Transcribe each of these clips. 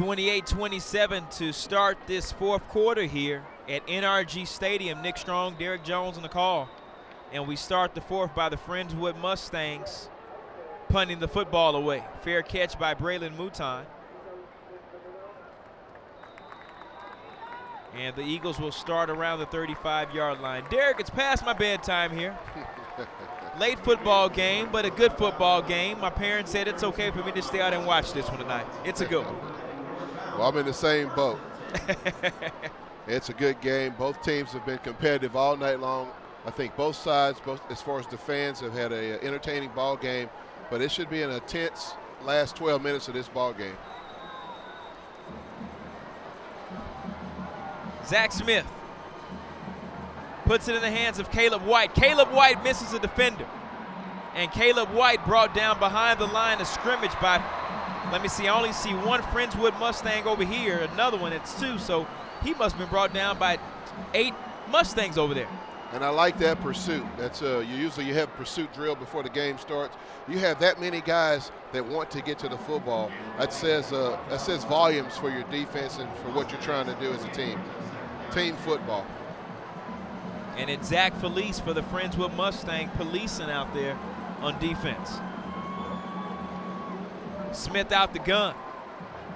28-27 to start this fourth quarter here at NRG Stadium. Nick Strong, Derek Jones on the call. And we start the fourth by the Friendswood Mustangs punting the football away. Fair catch by Braylon Mouton. And the Eagles will start around the 35-yard line. Derek, it's past my bedtime here. Late football game, but a good football game. My parents said it's okay for me to stay out and watch this one tonight. It's a good one. Well, I'm in the same boat. It's a good game. Both teams have been competitive all night long. I think both sides, both as far as the fans, have had an entertaining ball game, but it should be an intense last 12 minutes of this ball game. Zach Smith puts it in the hands of Caleb White. Caleb White misses a defender. And Caleb White brought down behind the line of scrimmage by, let me see, I only see one Friendswood Mustang over here, another one, it's two, so he must have been brought down by 8 Mustangs over there. And I like that pursuit. That's you have pursuit drill before the game starts. You have that many guys that want to get to the football. That says volumes for your defense and for what you're trying to do as a team. Team football. And it's Zach Felice for the Friendswood Mustang policing out there on defense. Smith out the gun.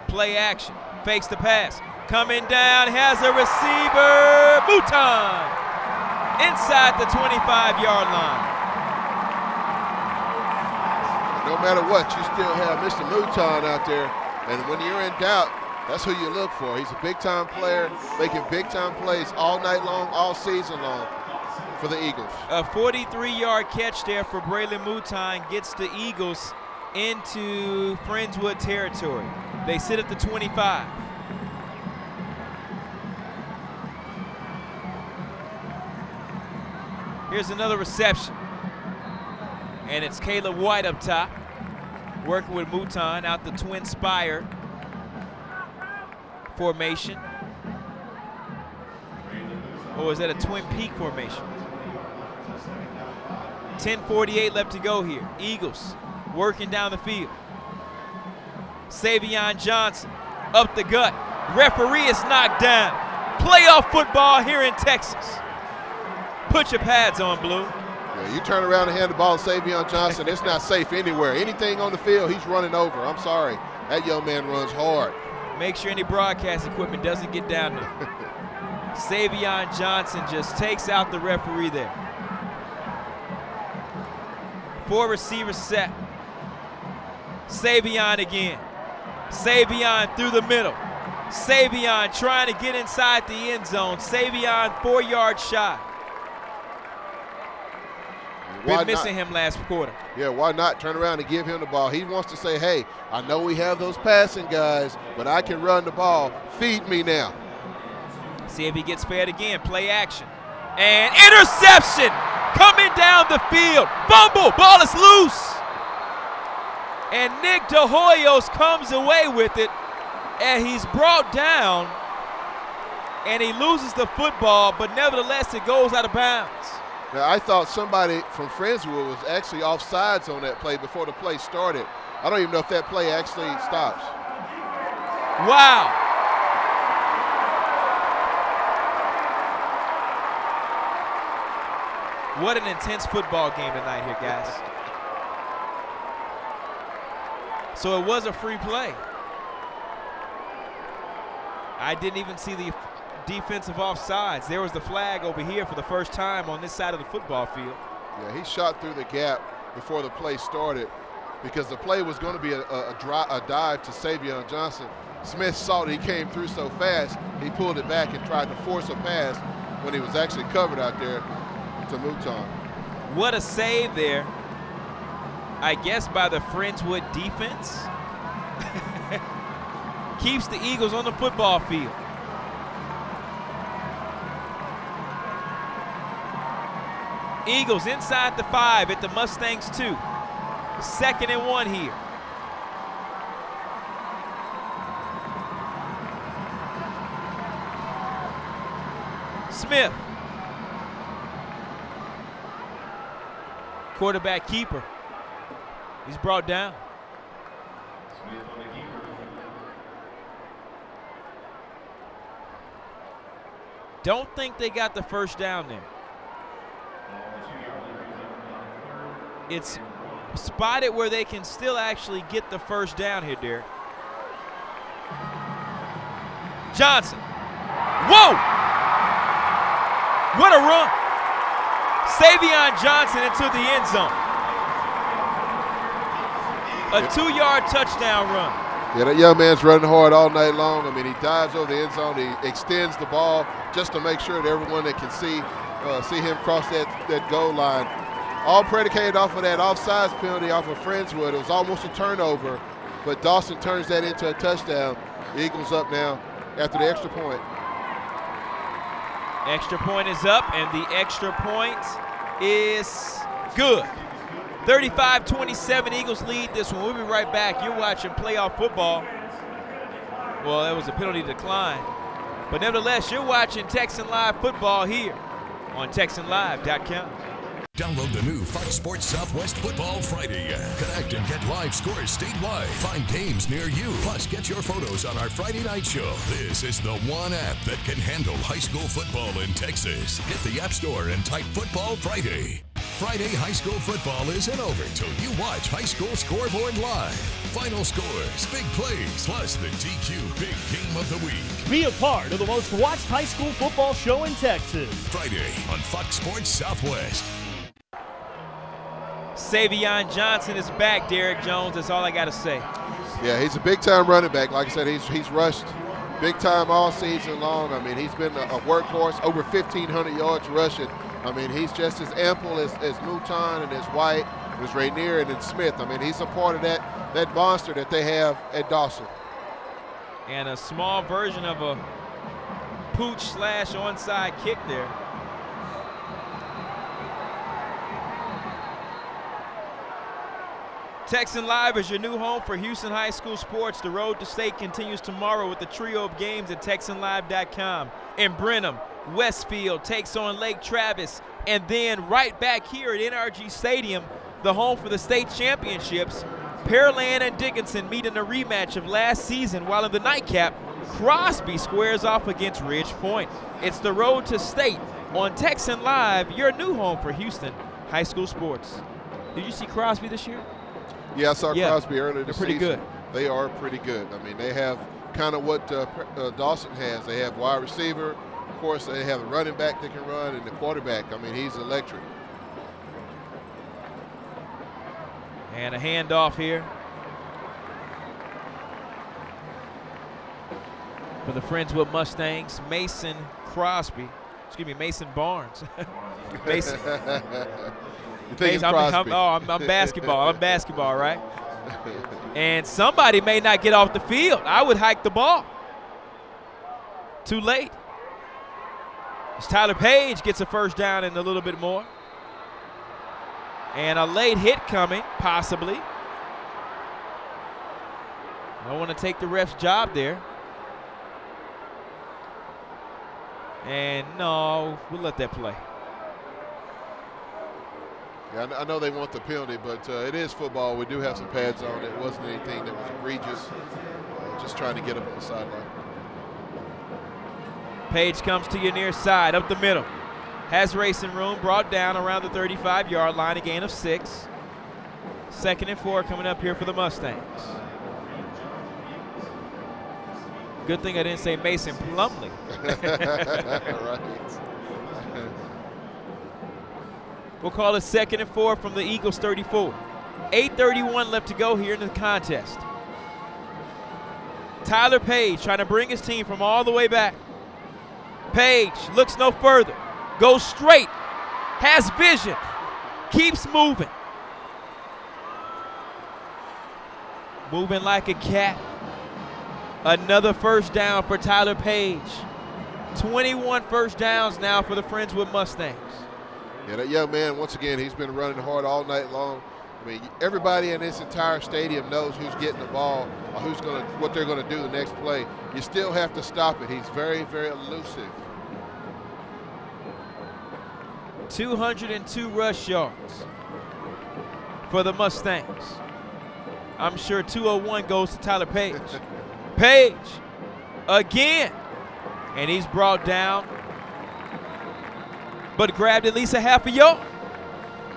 Play action. Fakes the pass. Coming down, has a receiver. Mouton inside the 25-yard line. No matter what, you still have Mr. Mouton out there. And when you're in doubt, that's who you look for. He's a big-time player, making big-time plays all night long, all season long for the Eagles. A 43-yard catch there for Braylon Mouton gets the Eagles into Friendswood territory. They sit at the 25. Here's another reception. And it's Caleb White up top, working with Mouton out the twin spire formation. Or is that a twin peak formation? 10:48 left to go here. Eagles working down the field. Savion Johnson up the gut. Referee is knocked down. Playoff football here in Texas. Put your pads on, Blue. Yeah, you turn around and hand the ball to Savion Johnson, it's not safe anywhere. Anything on the field, he's running over. I'm sorry. That young man runs hard. Make sure any broadcast equipment doesn't get down there. Savion Johnson just takes out the referee there. 4 receivers set. Savion again. Savion through the middle. Savion trying to get inside the end zone. Savion 4 yards shy. Been missing him last quarter. Yeah, why not turn around and give him the ball? He wants to say, hey, I know we have those passing guys, but I can run the ball. Feed me now. See if he gets fed again. Play action. And interception coming down the field. Fumble. Ball is loose. And Nick De Hoyos comes away with it. And he's brought down. And he loses the football, but nevertheless it goes out of bounds. Now, I thought somebody from Friendswood was actually offsides on that play before the play started. I don't even know if that play actually stops. Wow. What an intense football game tonight here, guys. So it was a free play. I didn't even see the defensive offsides. There was the flag over here for the first time on this side of the football field. Yeah, he shot through the gap before the play started because the play was going to be a dive to Savion Johnson. Smith saw that he came through so fast, he pulled it back and tried to force a pass when he was actually covered out there to Mouton. What a save there, I guess, by the Friendswood defense. Keeps the Eagles on the football field. Eagles inside the 5 at the Mustangs 2. 2nd and 1 here. Smith. Quarterback keeper. He's brought down. Don't think they got the first down there. It's spotted where they can still actually get the first down here, Derek. Johnson. Whoa! What a run. Savion Johnson into the end zone. A 2-yard touchdown run. Yeah, that young man's running hard all night long. I mean, he dives over the end zone. He extends the ball just to make sure that everyone that can see him cross that goal line. All predicated off of that offsides penalty off of Friendswood. It was almost a turnover, but Dawson turns that into a touchdown. The Eagles up now after the extra point. Extra point is up, and the extra point is good. 35-27, Eagles lead this one. We'll be right back. You're watching playoff football. Well, that was a penalty decline. But nevertheless, you're watching Texan Live football here on TexanLive.com. Download the new Fox Sports Southwest Football Friday app. Connect and get live scores statewide. Find games near you. Plus, get your photos on our Friday night show. This is the one app that can handle high school football in Texas. Hit the App Store and type Football Friday. Friday high school football isn't over till you watch High School Scoreboard live. Final scores, big plays, plus the TQ Big Game of the Week. Be a part of the most watched high school football show in Texas. Friday on Fox Sports Southwest. Savion Johnson is back, Derek Jones. That's all I got to say. Yeah, he's a big-time running back. Like I said, he's rushed big time all season long. I mean, he's been a workhorse, over 1,500 yards rushing. I mean, he's just as ample as Mouton and as White, as Rainier and as Smith. I mean, he's a part of that monster that they have at Dawson. And a small version of a pooch / onside kick there. Texan Live is your new home for Houston High School sports. The road to state continues tomorrow with the trio of games at TexanLive.com. In Brenham, Westfield takes on Lake Travis. And then right back here at NRG Stadium, the home for the state championships, Pearland and Dickinson meet in a rematch of last season, while in the nightcap, Crosby squares off against Ridge Point. It's the road to state on Texan Live, your new home for Houston High School sports. Did you see Crosby this year? Yeah, I saw Crosby earlier this season. They're pretty good. They are pretty good. I mean, they have kind of what Dawson has. They have wide receiver. Of course, they have a running back that can run, and the quarterback. I mean, he's electric. And a handoff here for the Friendswood Mustangs. Mason Barnes. Mason. I'm basketball. I'm basketball, right? And somebody may not get off the field. I would hike the ball. Too late. As Tyler Page gets a first down and a little bit more. And a late hit coming, possibly. I don't want to take the ref's job there. And no, we'll let that play. Yeah, I know they want the penalty, but it is football. We do have some pads on. It wasn't anything that was egregious. Just trying to get up on the sideline. Page comes to your near side, up the middle. Has racing room, brought down around the 35-yard line, a gain of 6. 2nd and 4 coming up here for the Mustangs. Good thing I didn't say Mason Plumlee. Right. We'll call it 2nd and 4 from the Eagles 34. 8:31 left to go here in the contest. Tyler Page trying to bring his team from all the way back. Page looks no further. Goes straight. Has vision. Keeps moving. Moving like a cat. Another first down for Tyler Page. 21 first downs now for the Friendswood Mustangs. Yeah, that young man, once again, he's been running hard all night long. I mean, everybody in this entire stadium knows who's getting the ball or what they're going to do the next play. You still have to stop it. He's very, very elusive. 202 rush yards for the Mustangs. I'm sure 201 goes to Tyler Page. Page again, and he's brought down but grabbed at least a half a yard.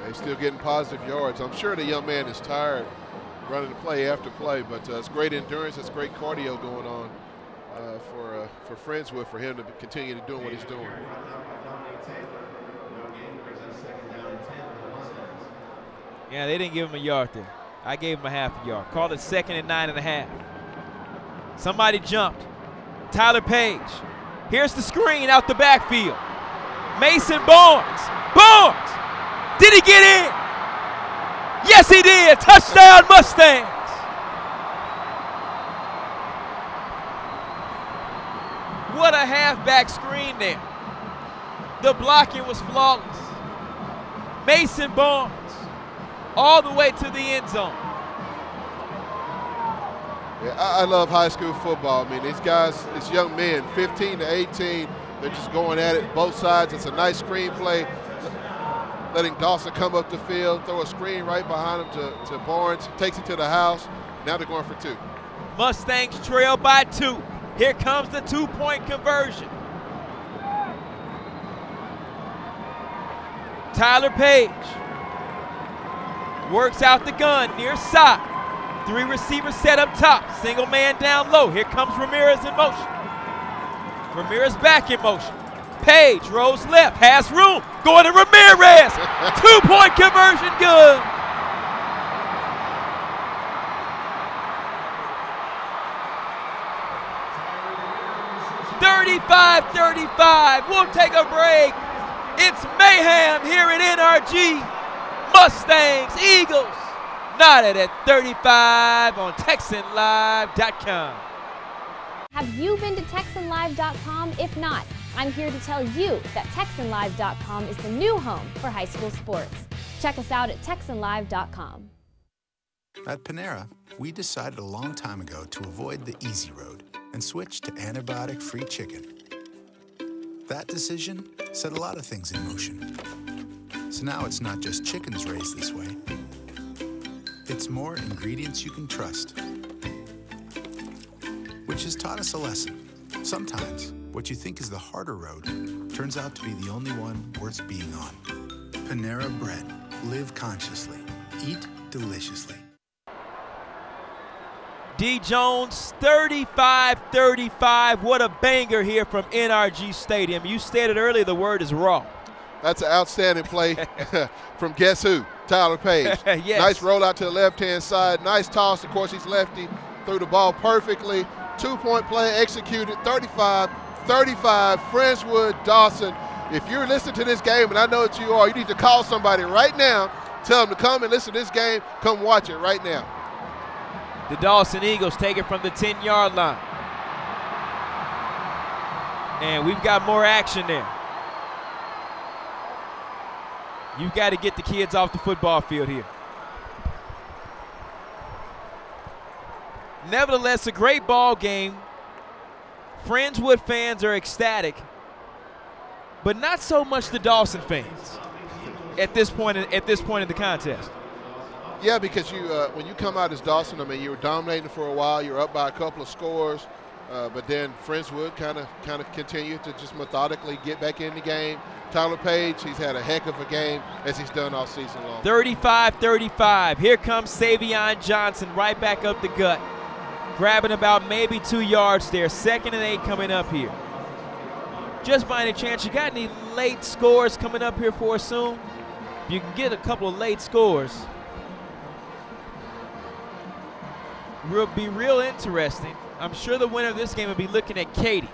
They're still getting positive yards. I'm sure the young man is tired running the play after play, but it's great endurance. It's great cardio going on for Friendswood, for him to continue to doing what he's doing. Yeah, they didn't give him a yard there. I gave him a half a yard. Called it 2nd and 9.5. Somebody jumped. Tyler Page. Here's the screen out the backfield. Mason Barnes. Barnes! Did he get in? Yes, he did. Touchdown, Mustangs. What a halfback screen there. The blocking was flawless. Mason Barnes all the way to the end zone. Yeah, I love high school football. I mean, these guys, these young men, 15 to 18, they're just going at it both sides. It's a nice screen play. Letting Dawson come up the field, throw a screen right behind him to Barnes, takes it to the house. Now they're going for 2. Mustangs trail by 2. Here comes the 2-point conversion. Tyler Page works out the gun near side. 3 receivers set up top. Single man down low. Here comes Ramirez in motion. Ramirez back in motion. Page rolls left, has room. Going to Ramirez. 2-point conversion, good. $35-35. We'll take a break. It's mayhem here at NRG. Mustangs, Eagles, knotted at 35 on TexanLive.com. Have you been to TexanLive.com? If not, I'm here to tell you that TexanLive.com is the new home for high school sports. Check us out at TexanLive.com. At Panera, we decided a long time ago to avoid the easy road and switch to antibiotic-free chicken. That decision set a lot of things in motion. So now it's not just chickens raised this way. It's more ingredients you can trust. Which has taught us a lesson. Sometimes, what you think is the harder road turns out to be the only one worth being on. Panera Bread. Live consciously. Eat deliciously. D. Jones, 35-35. What a banger here from NRG Stadium. You stated earlier the word is raw. That's an outstanding play from guess who? Tyler Page. Yes. Nice rollout to the left-hand side. Nice toss. Of course, he's lefty. Threw the ball perfectly. 2-point play executed. 35-35. Friendswood, Dawson. If you're listening to this game, and I know that you are, you need to call somebody right now. Tell them to come and listen to this game. Come watch it right now. The Dawson Eagles take it from the 10-yard line. And we've got more action there. You've got to get the kids off the football field here. Nevertheless, a great ball game. Friendswood fans are ecstatic, but not so much the Dawson fans at this point in the contest. Yeah, because you when you come out as Dawson, I mean, you were dominating for a while. You were up by a couple of scores, but then Friendswood kind of continued to just methodically get back in the game. Tyler Page, he's had a heck of a game as he's done all season long. 35-35. Here comes Savion Johnson right back up the gut, grabbing about maybe 2 yards there. 2nd and 8 coming up here. Just by any chance, you got any late scores coming up here for us soon? If you can get a couple of late scores, will be real interesting. I'm sure the winner of this game will be looking at Katy.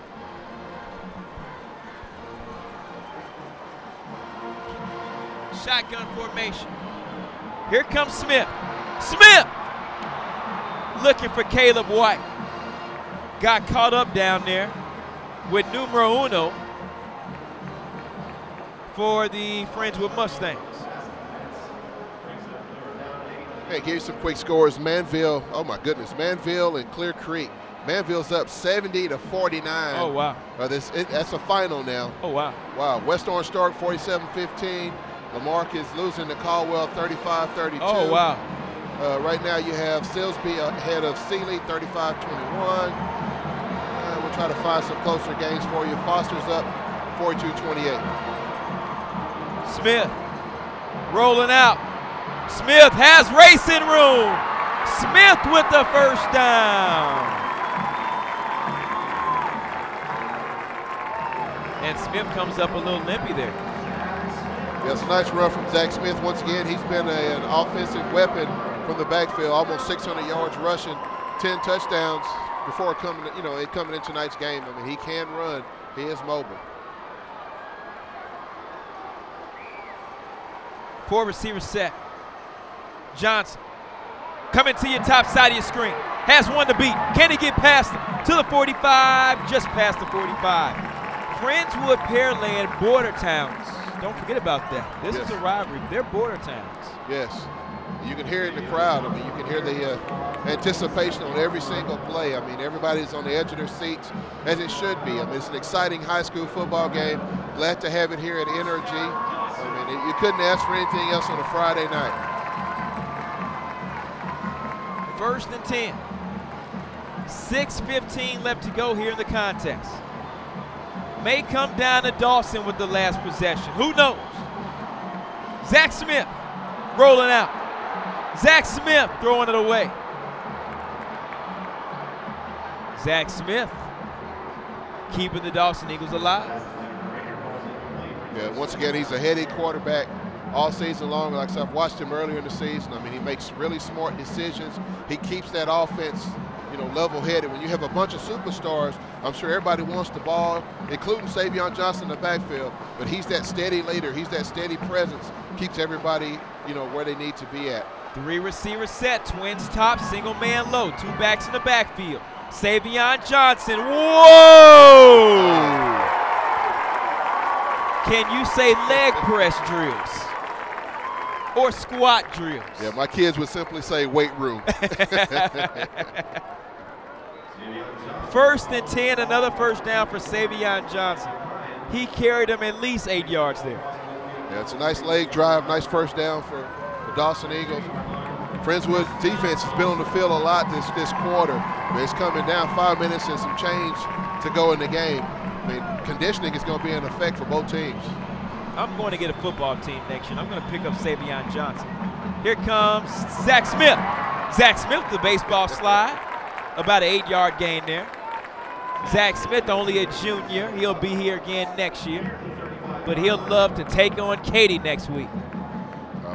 Shotgun formation. Here comes Smith. Smith! Looking for Caleb White. Got caught up down there with numero uno for the Friendswood Mustangs. Hey, give you some quick scores. Manville, oh my goodness, Manville and Clear Creek. Manville's up 70-49. Oh, wow. That's a final now. Oh, wow. Wow. West Orange Stark 47-15. Lamarck is losing to Caldwell 35-32. Oh, wow. Right now you have Silsby ahead of Sealy 35-21. We'll try to find some closer games for you. Foster's up 42-28. Smith rolling out. Smith has racing room. Smith with the first down. And Smith comes up a little limpy there. Yeah, it's a nice run from Zach Smith. Once again, he's been an offensive weapon from the backfield, almost 600 yards rushing, 10 touchdowns before coming in tonight's game. I mean, he can run. He is mobile. 4 receivers set. Johnson coming to your top side of your screen. Has one to beat. Can he get past him? To the 45, just past the 45. Friendswood, Pearland, border towns. Don't forget about that. This is a rivalry. They're border towns. Yes. You can hear it in the crowd. I mean, you can hear the anticipation on every single play. I mean, everybody's on the edge of their seats, as it should be. I mean, it's an exciting high school football game. Glad to have it here at NRG. I mean, you couldn't ask for anything else on a Friday night. 1st and 10. 6:15 left to go here in the contest. May come down to Dawson with the last possession. Who knows? Zach Smith rolling out. Zach Smith throwing it away. Zach Smith keeping the Dawson Eagles alive. Yeah, once again, he's a heady quarterback all season long. Like I said, I've watched him earlier in the season. I mean, he makes really smart decisions. He keeps that offense, level-headed. When you have a bunch of superstars, I'm sure everybody wants the ball, including Savion Johnson in the backfield, but he's that steady leader. He's that steady presence, keeps everybody, where they need to be at. 3 receivers set, twins top, single man low, 2 backs in the backfield. Savion Johnson, whoa! Can you say leg press drills? Or squat drills? Yeah, my kids would simply say weight room. 1st and 10, another first down for Savion Johnson. He carried him at least 8 yards there. Yeah, it's a nice leg drive, nice first down for the Dawson Eagles. Friendswood defense has been on the field a lot this quarter. But it's coming down 5 minutes and some change to go in the game. I mean, conditioning is going to be in effect for both teams. I'm going to get a football team next year. I'm going to pick up Savion Johnson. Here comes Zach Smith. Zach Smith with the baseball slide. About an 8-yard gain there. Zach Smith, only a junior. He'll be here again next year. But he'll love to take on Katy next week.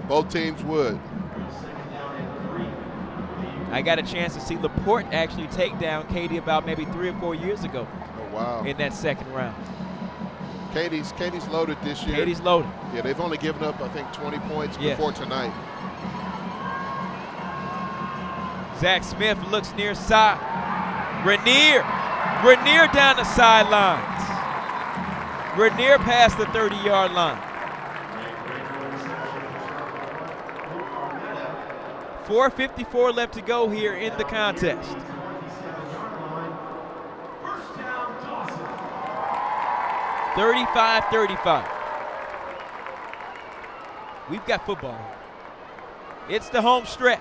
Both teams would. I got a chance to see LaPorte actually take down Katy about maybe 3 or 4 years ago. Oh, wow. In that second round. Katy's loaded this year. Katy's loaded. Yeah, they've only given up, I think, 20 points before tonight. Zach Smith looks near side. Rainier down the sidelines. Rainier past the 30-yard line. 4:54 left to go here in the contest. (35-35). We've got football. It's the home stretch.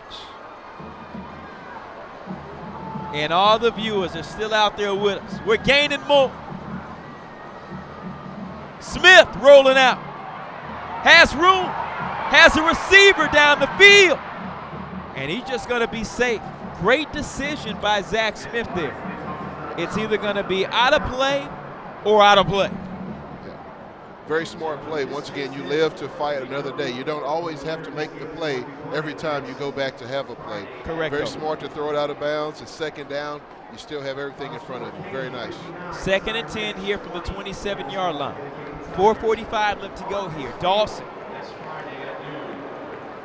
And all the viewers are still out there with us. We're gaining more. Smith rolling out. Has room. Has a receiver down the field. And he's just going to be safe. Great decision by Zach Smith there. It's either going to be out of play or out of play. Very smart play. Once again, you live to fight another day. You don't always have to make the play every time you go back to have a play. Correct. Very smart to throw it out of bounds. It's second down. You still have everything in front of you. Very nice. 2nd and 10 here from the 27-yard line. 4:45 left to go here. Dawson,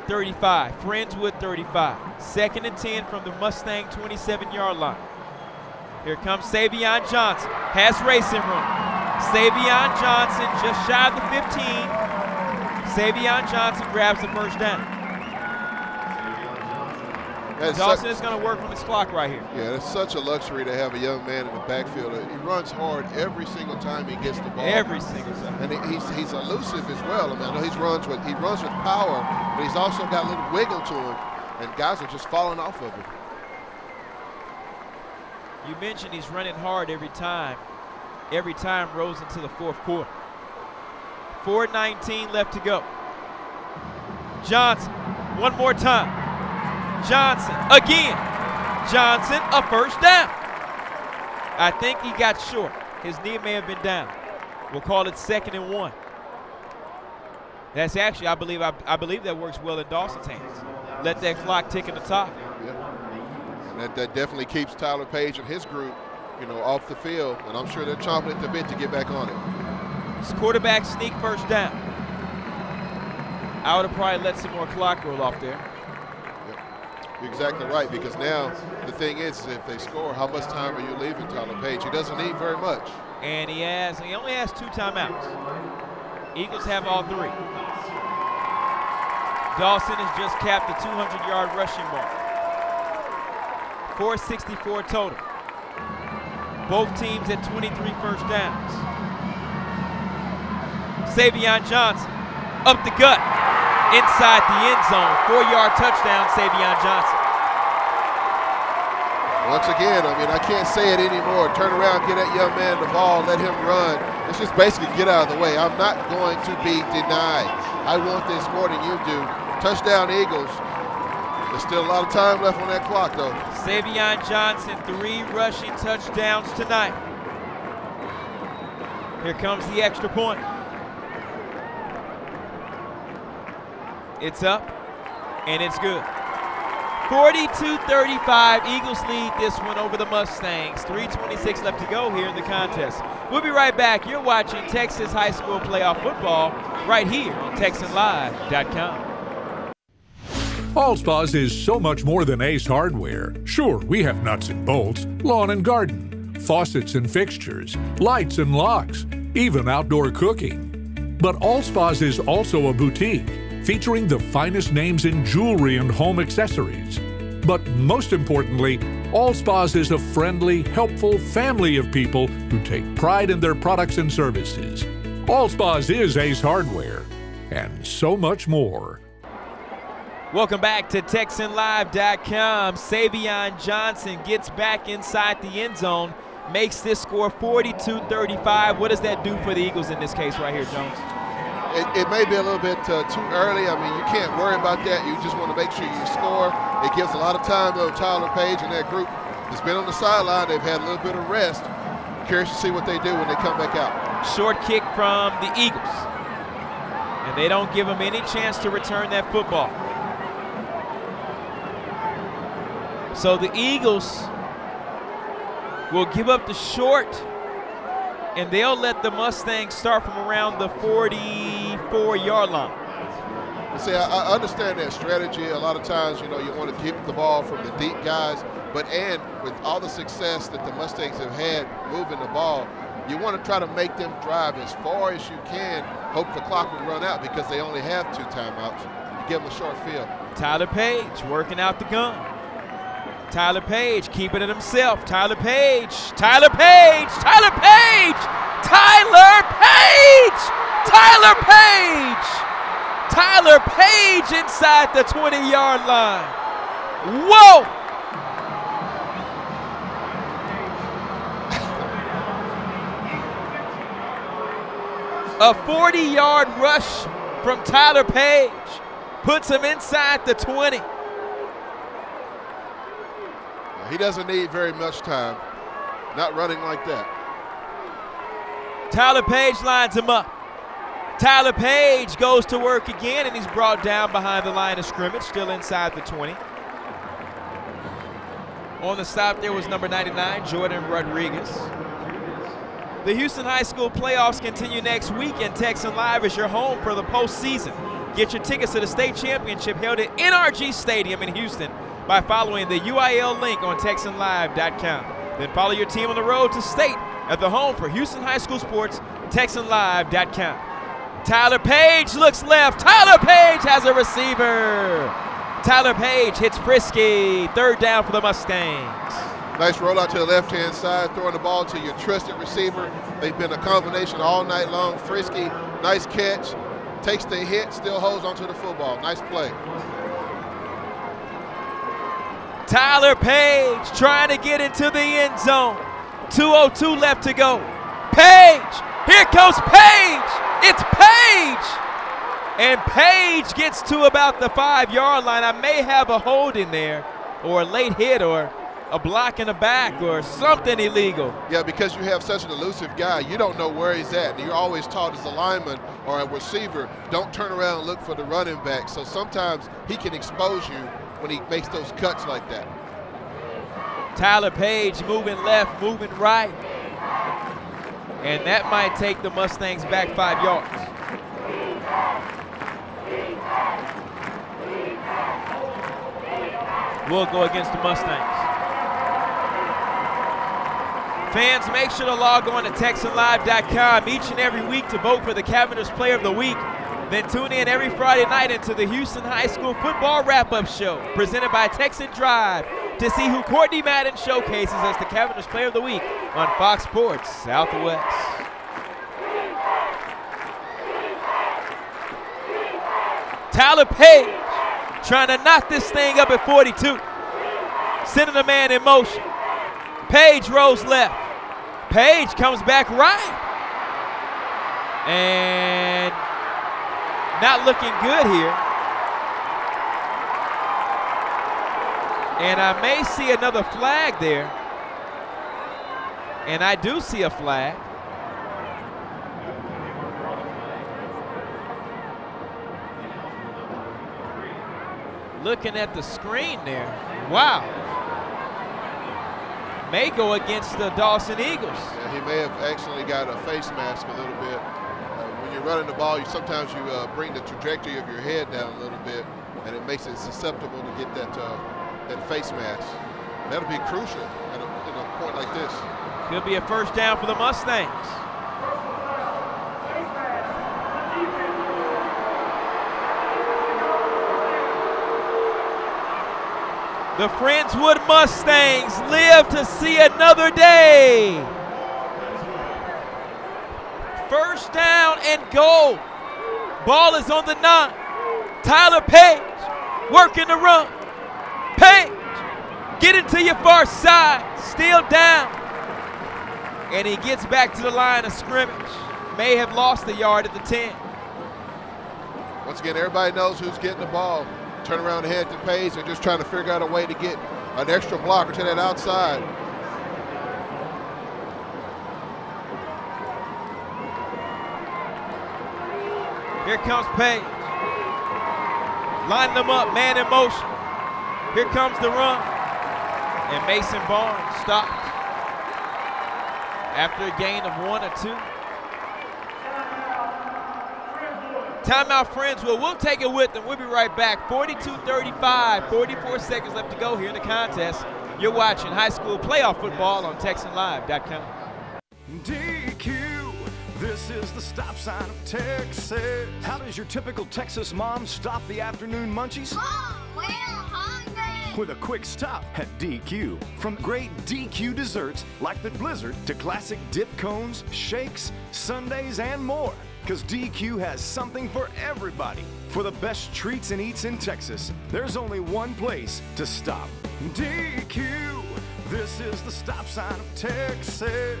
35. Friendswood, 35. 2nd and 10 from the Mustang 27-yard line. Here comes Savion Johnson. Has racing room. Savion Johnson just shy of the 15. Savion Johnson grabs the first down. Dawson is going to work on his clock right here. Yeah, it's such a luxury to have a young man in the backfield. He runs hard every single time he gets the ball. Every single time. And he's elusive as well. I mean, I know he runs with power, but he's also got a little wiggle to him, and guys are just falling off of him. You mentioned he's running hard every time. Every time rolls into the 4th quarter. 4:19 left to go. Johnson, one more time. Johnson, again. Johnson, a first down. I think he got short. His knee may have been down. We'll call it 2nd and 1. That's actually, I believe that works well in Dawson's hands. Let that clock tick in the top. Yeah. And that definitely keeps Tyler Page and his group, off the field, and I'm sure they're chomping at the bit to get back on it. It's quarterback sneak first down. I would have probably let some more clock roll off there. Yep. You're exactly right, because now the thing is if they score, how much time are you leaving Tyler Page? He doesn't need very much. And he only has 2 timeouts. Eagles have all 3. Dawson has just capped the 200-yard rushing mark. 464 total. Both teams at 23 first downs. Savion Johnson up the gut, inside the end zone. 4-yard touchdown, Savion Johnson. Once again, I can't say it anymore. Turn around, get that young man the ball, let him run. It's just basically get out of the way. I'm not going to be denied. I want this more than you do. Touchdown, Eagles. There's still a lot of time left on that clock, though. Savion Johnson, 3 rushing touchdowns tonight. Here comes the extra point. It's up, and it's good. 42-35, Eagles lead this one over the Mustangs. 3:26 left to go here in the contest. We'll be right back. You're watching Texas High School Playoff Football right here on TexanLive.com. Allspa's is so much more than Ace Hardware. Sure, we have nuts and bolts, lawn and garden, faucets and fixtures, lights and locks, even outdoor cooking. But Allspa's is also a boutique, featuring the finest names in jewelry and home accessories. But most importantly, Allspa's is a friendly, helpful family of people who take pride in their products and services. Allspa's is Ace Hardware, and so much more. Welcome back to TexanLive.com. Savion Johnson gets back inside the end zone, makes this score 42-35. What does that do for the Eagles in this case right here, Jones? It may be a little bit too early. You can't worry about that. You just want to make sure you score. It gives a lot of time, though. Tyler Page and that group has been on the sideline. They've had a little bit of rest. Curious to see what they do when they come back out. Short kick from the Eagles. And they don't give them any chance to return that football. So the Eagles will give up the short, and they'll let the Mustangs start from around the 44-yard line. See, I understand that strategy. A lot of times, you want to keep the ball from the deep guys, and with all the success that the Mustangs have had moving the ball, you want to try to make them drive as far as you can, hope the clock will run out because they only have 2 timeouts. You give them a short field. Tyler Page working out the gun. Tyler Page keeping it himself. Tyler Page, Tyler Page, Tyler Page, Tyler Page, Tyler Page, Tyler Page inside the 20-yard line. Whoa! A 40-yard rush from Tyler Page puts him inside the 20. He doesn't need very much time, not running like that. Tyler Page lines him up. Tyler Page goes to work again, and he's brought down behind the line of scrimmage, still inside the 20. On the stop there was number 99, Jordan Rodriguez. The Houston High School playoffs continue next week, and Texan Live is your home for the postseason. Get your tickets to the state championship held at NRG Stadium in Houston by following the UIL link on TexanLive.com. Then follow your team on the road to state at the home for Houston High School sports, TexanLive.com. Tyler Page looks left. Tyler Page has a receiver. Tyler Page hits Frisky. 3rd down for the Mustangs. Nice rollout to the left-hand side, throwing the ball to your trusted receiver. They've been a combination all night long. Frisky, nice catch. Takes the hit, still holds onto the football. Nice play. Tyler Page trying to get into the end zone. 2:02 left to go. Page, here comes Page, It's Page! And Page gets to about the 5-yard line. I may have a hold in there, or a late hit, or a block in the back, or something illegal. Yeah, because you have such an elusive guy, you don't know where he's at. You're always taught as a lineman or a receiver, don't turn around and look for the running back. So sometimes he can expose you when he makes those cuts like that. Tyler Page moving left, moving right. And that might take the Mustangs back 5 yards. We'll go against the Mustangs. Fans, make sure to log on to TexanLive.com each and every week to vote for the Cavendish Player of the Week. Then tune in every Friday night into the Houston High School Football Wrap-Up Show presented by Texan Drive to see who Courtney Madden showcases as the Cavendish Player of the Week on Fox Sports Southwest. Tyler Page trying to knock this thing up at 42. Sending a man in motion. Page rolls left. Page comes back right. And not looking good here. And I may see another flag there. And I do see a flag. Looking at the screen there. Wow. May go against the Dawson Eagles. Yeah, he may have actually got a face mask a little bit. When you're running the ball, sometimes you bring the trajectory of your head down a little bit, and it makes it susceptible to get that face mask. That'll be crucial at a point like this. Could be a first down for the Mustangs. The Friendswood Mustangs live to see another day. First down and goal. Ball is on the 9. Tyler Page working the run. Page, get into your far side. Still down. And he gets back to the line of scrimmage. May have lost the yard at the 10. Once again, everybody knows who's getting the ball. Turn around and head to Page. They're just trying to figure out a way to get an extra blocker to that outside. Here comes Page. Lining them up, man in motion. Here comes the run. And Mason Barnes stopped after a gain of 1 or 2. Timeout, Friendswood. We'll take it with them. We'll be right back. 42-35, 44 seconds left to go here in the contest. You're watching high school playoff football on TexanLive.com. DQ, this is the stop sign of Texas. How does your typical Texas mom stop the afternoon munchies? Mom, we're hungry. With a quick stop at DQ. From great DQ desserts like the Blizzard to classic dip cones, shakes, sundaes, and more. Because DQ has something for everybody. For the best treats and eats in Texas, there's only one place to stop. DQ, this is the stop sign of Texas.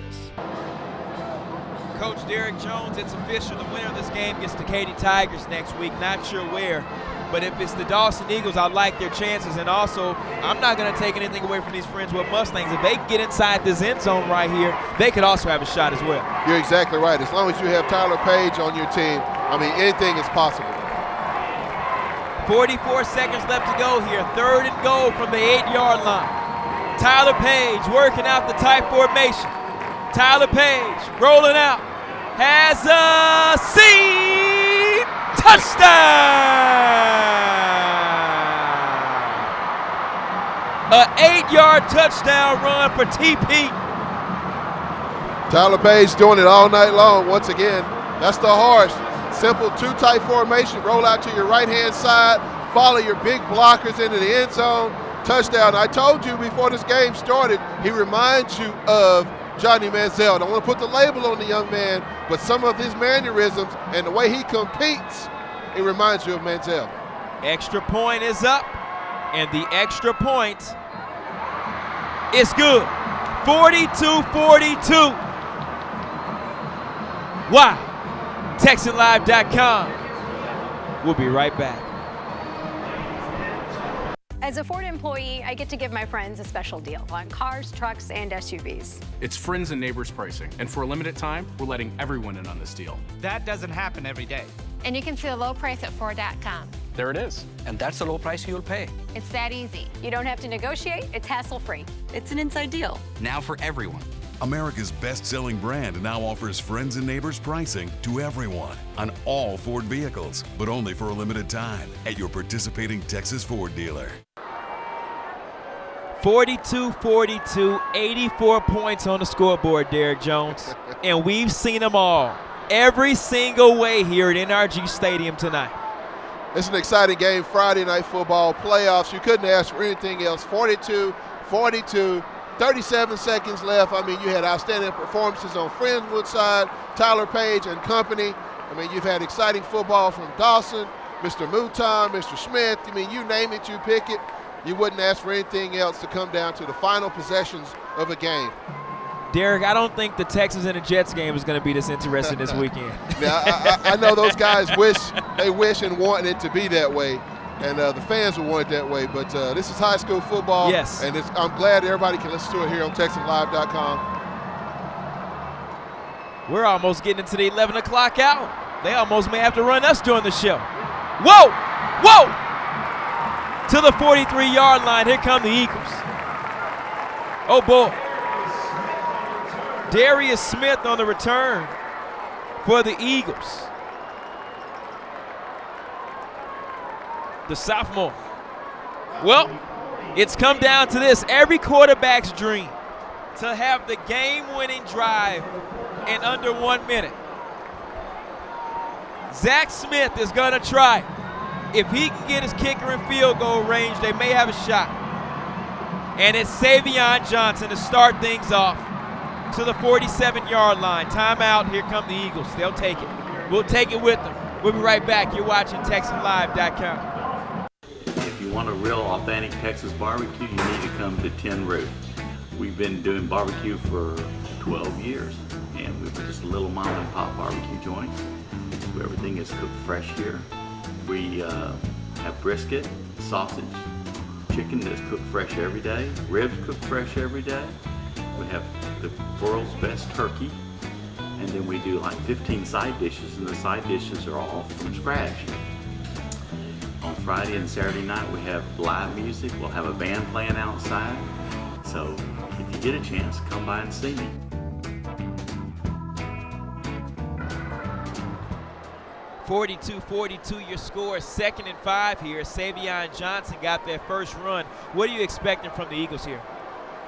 Coach Derek Jones, it's official. The winner of this game gets the Katy Tigers next week. Not sure where. But if it's the Dawson Eagles, I like their chances. And also, I'm not going to take anything away from these Friendswood Mustangs. If they get inside this end zone right here, they could also have a shot as well. You're exactly right. As long as you have Tyler Page on your team, I mean, anything is possible. 44 seconds left to go here. 3rd and goal from the 8-yard line. Tyler Page working out the tight formation. Tyler Page rolling out. Has a seam. Touchdown! An 8-yard touchdown run for TP. Tyler Page doing it all night long. Once again, that's the horse. Simple 2-tight formation. Roll out to your right-hand side. Follow your big blockers into the end zone. Touchdown. I told you before this game started, he reminds you of Johnny Manziel. I don't want to put the label on the young man, but some of his mannerisms and the way he competes, it reminds you of Manziel. Extra point is up, and the extra point is good. 42-42. Wow. TexanLive.com. We'll be right back. As a Ford employee, I get to give my friends a special deal on cars, trucks, and SUVs. It's friends and neighbors pricing, and for a limited time, we're letting everyone in on this deal. That doesn't happen every day. And you can see the low price at Ford.com. There it is. And that's the low price you'll pay. It's that easy. You don't have to negotiate, it's hassle-free. It's an inside deal. Now for everyone. America's best-selling brand now offers friends and neighbors pricing to everyone on all Ford vehicles, but only for a limited time at your participating Texas Ford dealer. 42-42, 84 points on the scoreboard, Derek Jones. And we've seen them all, every single way here at NRG Stadium tonight. It's an exciting game, Friday night football playoffs. You couldn't ask for anything else. 42-42, 37 seconds left. I mean, you had outstanding performances on Friendswood side, Tyler Page and company. I mean, you've had exciting football from Dawson, Mr. Morton, Mr. Smith. I mean, you name it, you pick it. You wouldn't ask for anything else to come down to the final possessions of a game. Derek, I don't think the Texans and the Jets game is going to be this interesting this weekend. Now, I know those guys wish and want it to be that way, and the fans would want it that way. But this is high school football, yes, and I'm glad everybody can listen to it here on TexanLive.com. We're almost getting into the 11 o'clock hour. They almost may have to run us during the show. Whoa! Whoa! To the 43-yard line. Here come the Eagles. Oh, boy. Darius Smith on the return for the Eagles. The sophomore. Well, it's come down to this. Every quarterback's dream to have the game-winning drive in under 1 minute. Zach Smith is going to try. If he can get his kicker in field goal range, they may have a shot. And it's Savion Johnson to start things off to the 47-yard line. Timeout. Here come the Eagles. They'll take it. We'll take it with them. We'll be right back. You're watching TexanLive.com. If you want a real authentic Texas barbecue, you need to come to Tin Roof. We've been doing barbecue for 12 years, and we're just a little mom and pop barbecue joint. Everything is cooked fresh here. We have brisket, sausage, chicken that's cooked fresh every day, ribs cooked fresh every day. We have the world's best turkey, and then we do like 15 side dishes, and the side dishes are all from scratch. On Friday and Saturday night we have live music. We'll have a band playing outside. So if you get a chance, come by and see me. (42-42) your score. 2nd and 5 here. Savion Johnson got their first run. What are you expecting from the Eagles here?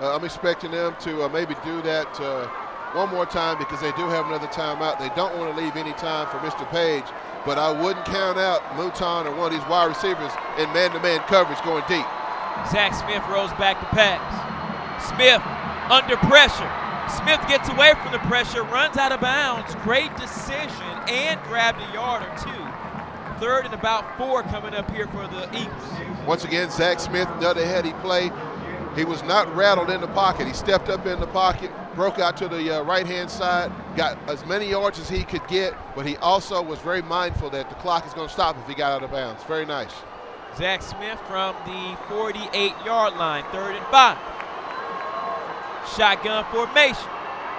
I'm expecting them to maybe do that one more time because they do have another timeout. They don't want to leave any time for Mr. Page, but I wouldn't count out Morton or one of these wide receivers in man-to-man coverage going deep. Zach Smith rolls back to pass. Smith under pressure. Smith gets away from the pressure, runs out of bounds. Great decision and grabbed a yard or two. 3rd and about 4 coming up here for the Eagles. Once again, Zach Smith, another heady play. He was not rattled in the pocket. He stepped up in the pocket, broke out to the right-hand side, got as many yards as he could get, but he also was very mindful that the clock is going to stop if he got out of bounds. Very nice. Zach Smith from the 48-yard line, 3rd and 5. Shotgun formation.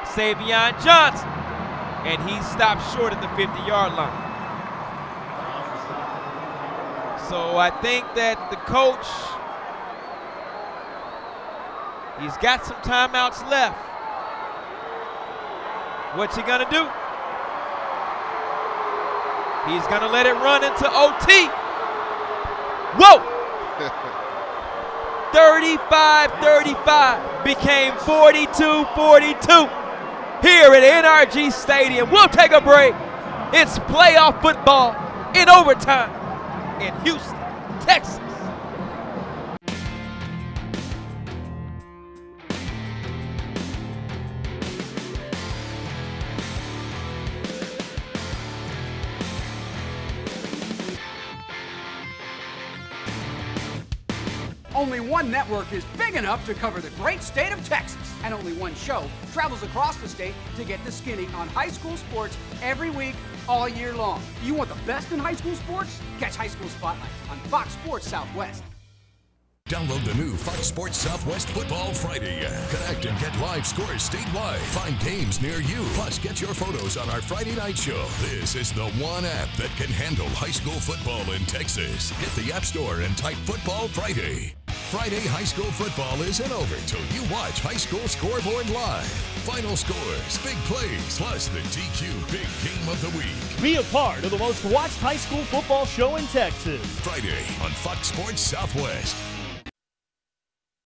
Savion Johnson. And he stopped short at the 50-yard line. So I think that the coach, he's got some timeouts left. What's he gonna do? He's gonna let it run into OT. Whoa! 35-35 became 42-42 here at NRG Stadium. We'll take a break. It's playoff football in overtime in Houston, Texas. On Only one network is big enough to cover the great state of Texas, and only one show travels across the state to get the skinny on high school sports every week, all year long. You want the best in high school sports? Catch High School Spotlight on Fox Sports Southwest. Download the new Fox Sports Southwest Football Friday. Connect and get live scores statewide. Find games near you. Plus, get your photos on our Friday night show. This is the one app that can handle high school football in Texas. Get the App Store and type Football Friday. Friday high school football isn't over till you watch High School Scoreboard live. Final scores, big plays, plus the TQ Big Game of the Week. Be a part of the most watched high school football show in Texas. Friday on Fox Sports Southwest.